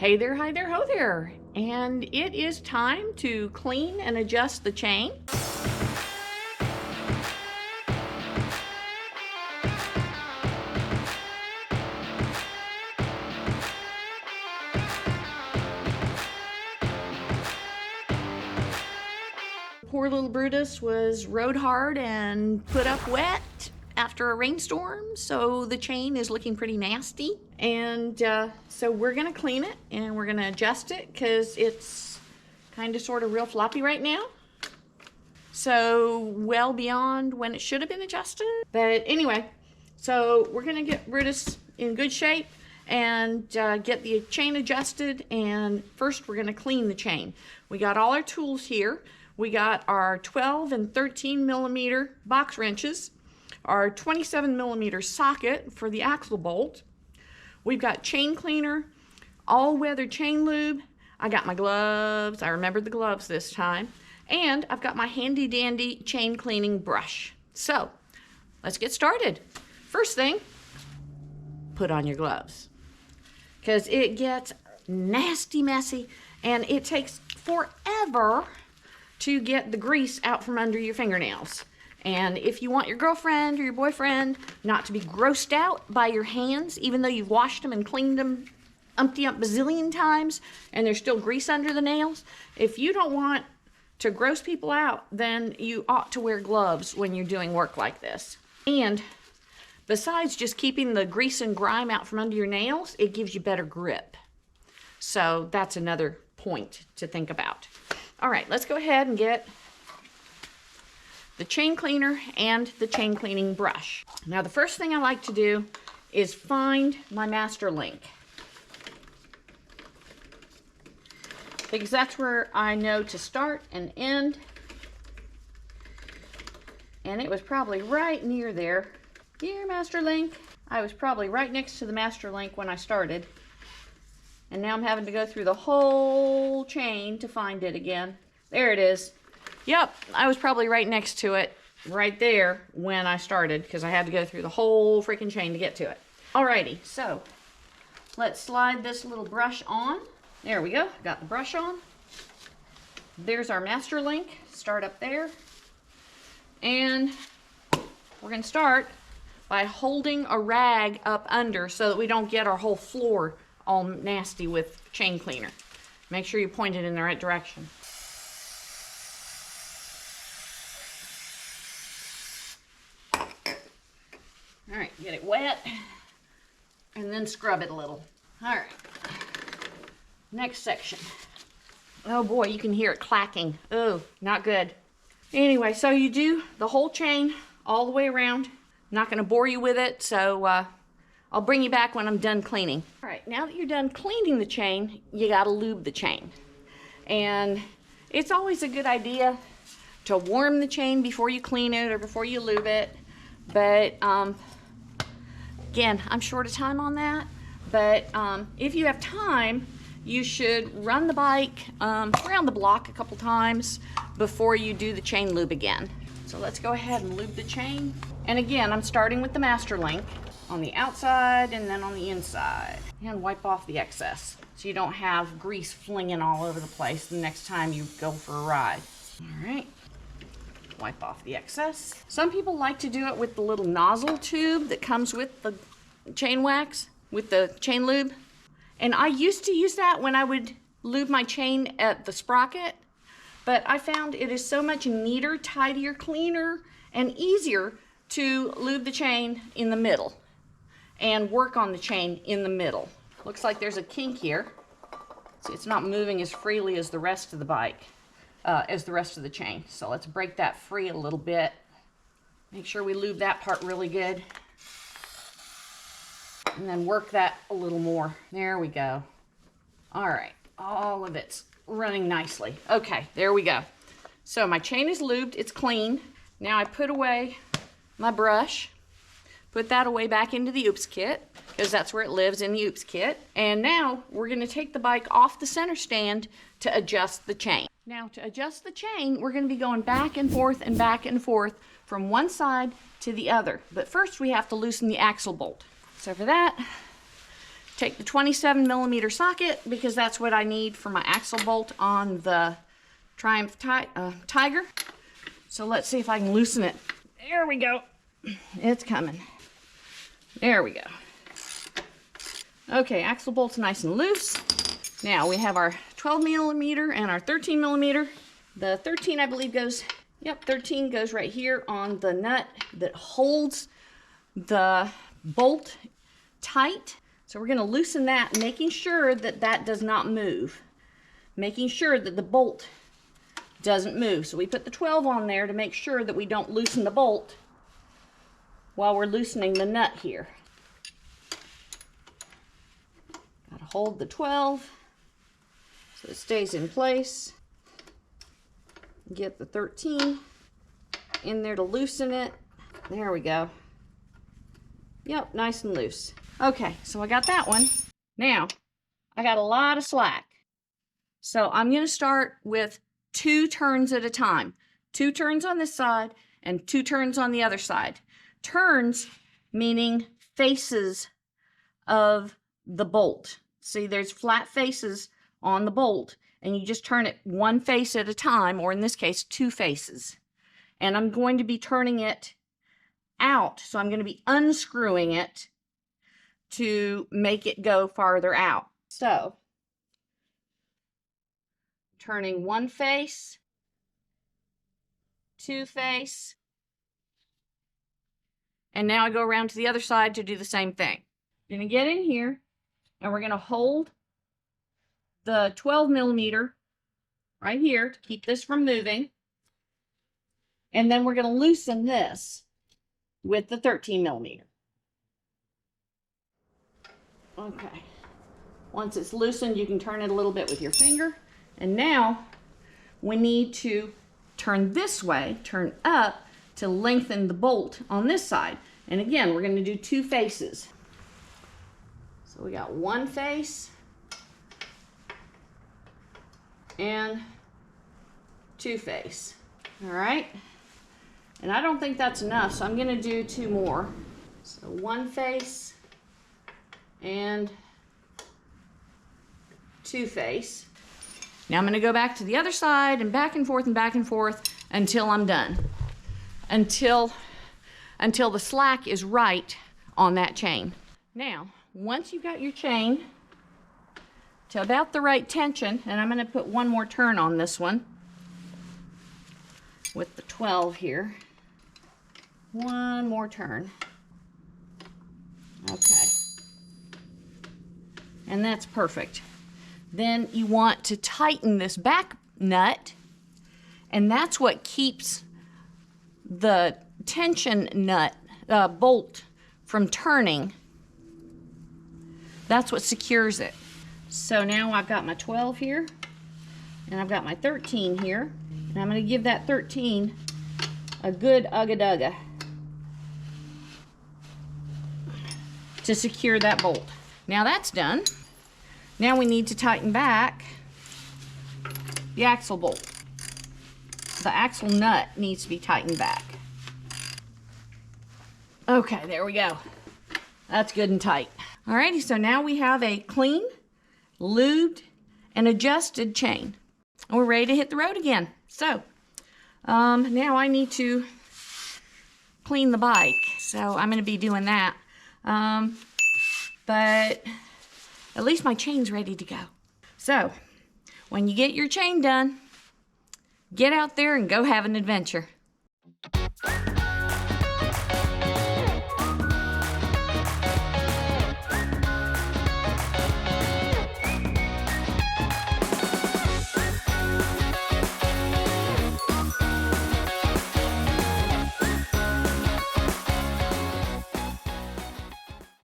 Hey there, hi there, ho there. And it is time to clean and adjust the chain. Poor little Brutus was rode hard and put up wet after a rainstorm, so the chain is looking pretty nasty. And so we're gonna clean it and we're gonna adjust it because it's kind of sort of real floppy right now. So well beyond when it should have been adjusted. But anyway, so we're gonna get Brutus in good shape and get the chain adjusted. And first we're gonna clean the chain. We got all our tools here. We got our 12 and 13 millimeter box wrenches, our 27 millimeter socket for the axle bolt. We've got chain cleaner, all-weather chain lube. I got my gloves. I remembered the gloves this time. And I've got my handy-dandy chain cleaning brush. So, let's get started. First thing, put on your gloves. Because it gets nasty messy and it takes forever to get the grease out from under your fingernails. And if you want your girlfriend or your boyfriend not to be grossed out by your hands, even though you've washed them and cleaned them umpty-ump bazillion times and there's still grease under the nails, if you don't want to gross people out, then you ought to wear gloves when you're doing work like this. And besides just keeping the grease and grime out from under your nails, it gives you better grip. So that's another point to think about. All right, let's go ahead and get the chain cleaner and the chain cleaning brush. Now, the first thing I like to do is find my master link, because that's where I know to start and end. And it was probably right near there. Dear master link. I was probably right next to the master link when I started. And now I'm having to go through the whole chain to find it again. There it is. Yep, I was probably right next to it, right there, when I started, because I had to go through the whole freaking chain to get to it. Alrighty, so let's slide this little brush on. There we go, got the brush on. There's our master link, start up there. And we're gonna start by holding a rag up under so that we don't get our whole floor all nasty with chain cleaner. Make sure you point it in the right direction. All right, get it wet and then scrub it a little. All right, next section. Oh boy, you can hear it clacking. Oh, not good. Anyway, so you do the whole chain all the way around. Not gonna bore you with it, so I'll bring you back when I'm done cleaning. All right, now that you're done cleaning the chain, you gotta lube the chain. And it's always a good idea to warm the chain before you clean it or before you lube it. But again, I'm short of time on that. But if you have time, you should run the bike around the block a couple times before you do the chain lube again. So let's go ahead and lube the chain. And again, I'm starting with the master link on the outside and then on the inside. And wipe off the excess so you don't have grease flinging all over the place the next time you go for a ride. All right, wipe off the excess. Some people like to do it with the little nozzle tube that comes with the chain wax, with the chain lube. And I used to use that when I would lube my chain at the sprocket, but I found it is so much neater, tidier, cleaner, and easier to lube the chain in the middle and work on the chain in the middle. Looks like there's a kink here. See, it's not moving as freely as the rest of the bike, as the rest of the chain. So let's break that free a little bit. Make sure we lube that part really good. And then work that a little more. There we go. All right, all of it's running nicely. Okay, there we go. So my chain is lubed, it's clean. Now I put away my brush, put that away back into the oops kit, because that's where it lives, in the oops kit. And now we're gonna take the bike off the center stand to adjust the chain. Now to adjust the chain, we're gonna be going back and forth from one side to the other. But first we have to loosen the axle bolt. So for that, Take the 27mm socket because that's what I need for my axle bolt on the Triumph Tiger. So let's see if I can loosen it. There we go. It's coming. There we go. Okay, axle bolt's nice and loose. Now we have our 12mm and our 13mm. The 13, I believe, goes, yep, 13 goes right here on the nut that holds the bolt tight. So we're going to loosen that, making sure that that does not move. Making sure that the bolt doesn't move. So we put the 12 on there to make sure that we don't loosen the bolt while we're loosening the nut here. Got to hold the 12 so it stays in place. Get the 13 in there to loosen it. There we go. Yep, nice and loose. Okay, so I got that one. Now, I got a lot of slack. So I'm going to start with 2 turns at a time. 2 turns on this side and 2 turns on the other side. Turns meaning faces of the bolt. See, there's flat faces on the bolt, and you just turn it 1 face at a time, or in this case, 2 faces. And I'm going to be turning it out, so I'm going to be unscrewing it to make it go farther out. So, turning 1 face, 2 face, and now I go around to the other side to do the same thing. I'm going to get in here, and we're going to hold the 12mm right here to keep this from moving. And then we're going to loosen this with the 13mm. Okay. Once it's loosened, you can turn it a little bit with your finger. And now we need to turn this way, turn up to lengthen the bolt on this side. And again, we're going to do 2 faces. So we got 1 face and 2 face. All right. And I don't think that's enough, so I'm going to do 2 more. So 1 face and 2 face. Now I'm going to go back to the other side and back and forth until I'm done. Until the slack is right on that chain. Now, once you've got your chain to about the right tension, and I'm going to put 1 more turn on this one with the 12 here. 1 more turn. Okay. And that's perfect. Then you want to tighten this back nut, and that's what keeps the tension nut bolt from turning. That's what secures it. So now I've got my 12 here, and I've got my 13 here, and I'm going to give that 13 a good ugga-dugga to secure that bolt. Now that's done. Now we need to tighten back the axle bolt. The axle nut needs to be tightened back. Okay, there we go. That's good and tight. Alrighty, so now we have a clean, lubed, and adjusted chain. And we're ready to hit the road again. So, now I need to clean the bike. So I'm going to be doing that. But at least my chain's ready to go. So, when you get your chain done, get out there and go have an adventure.